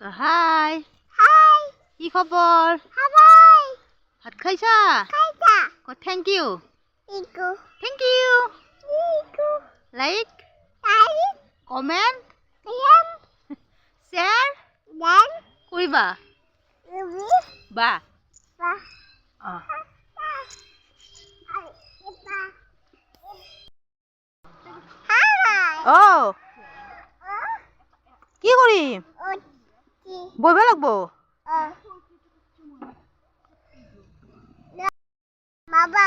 হাই হাই কি খবৰ? হাই ভাত খাইছা? খাইছা থেংক ইউ ইকো থেংক ইউ ইকো লাইক তাই কমেণ্ট কেম শ্বেয়াৰ দেন কৰিবা উবি বা বা অঁ অঁ কি কৰিম বহিব লাগিব বাবা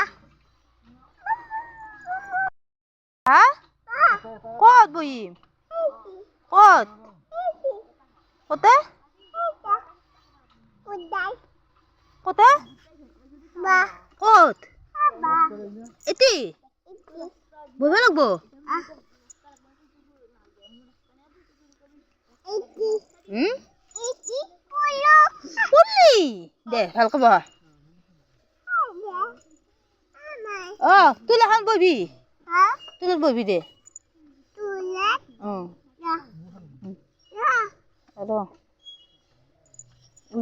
হা ক'ত বহিম ক'ত ক'তে ক'তে ক'ত এতি বহিব লাগিব দে ভালকে বহা অঁ তুল এখন বহিবি তুলত বহিবি দে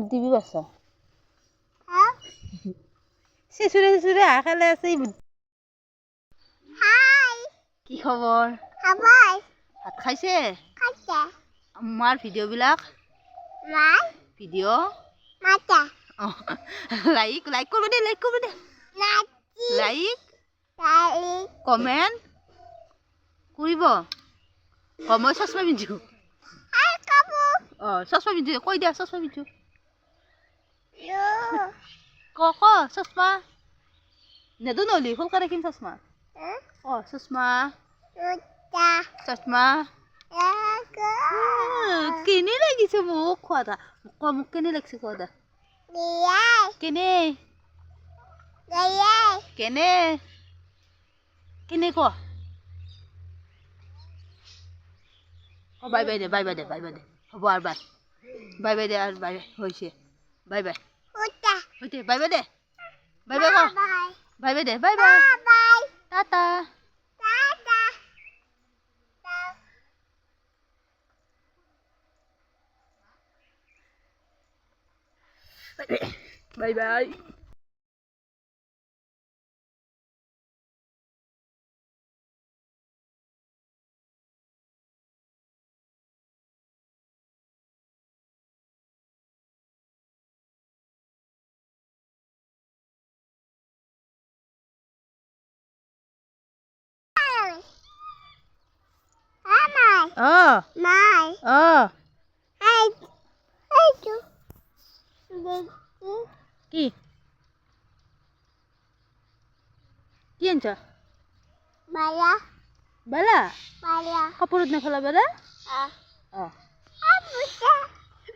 দিবি বাচ্চা চেচুৰে চেচুৰে হাঁহ খালে আছে কি খবৰ ভাত খাইছে আমাৰ ভিডিঅ'বিলাক ভিডিঅ' অঁ লাইক লাইক কৰিব দে লাইক কৰিব দে লাইক কমেণ্ট কৰিব মই চশমা পিন্ধো অঁ চশমা পিন্ধো কৈ দিয়া চশমা পিন্ধো ক চশমা নেদো নহ'লি ফুলকা ৰাখিম চশমা চশমা চশমা কেনে লাগিছে মোক খোৱা দা মোক কেনে লাগিছে খোৱা দা কেনে কেনে কেনে ক বাই বাই দে বাই বাই দে বাই বাই দে হ'ব আৰু বাই বাই বাই দে আৰু বাই হৈছে বাই বাই হৈছে বাই বাই দে বাই বাই ক বাই বাই দে bye bye tata bye bye অঁ অঁ কি কি আনছ বালা কাপোৰত নেখেলাবা দে অঁ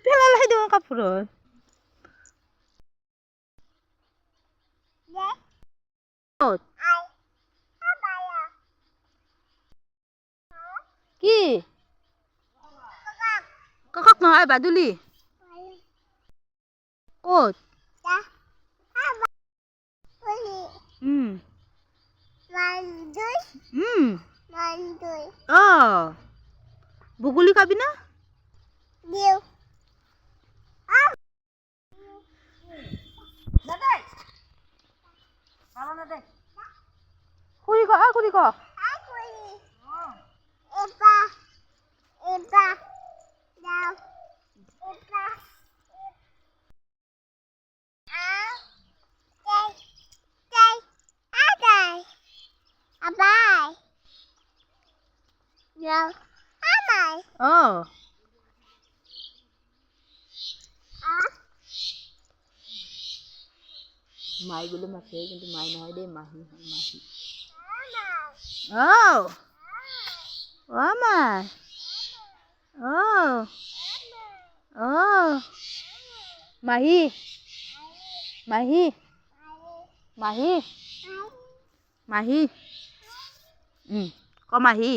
পেলালাই দিওঁ কাপোৰত ক'ত কি কাকক নহয় বাদুলি ক'ত অঁ বগলী খাবি না খুৰি ক খুৰি ক অঁ মাই বুলি মাছে কিন্তু মাই নহয় দেই মাহী মাহী অঁ অঁ মাই অঁ অঁ মাহী মাহী মাহী মাহী ক মাহী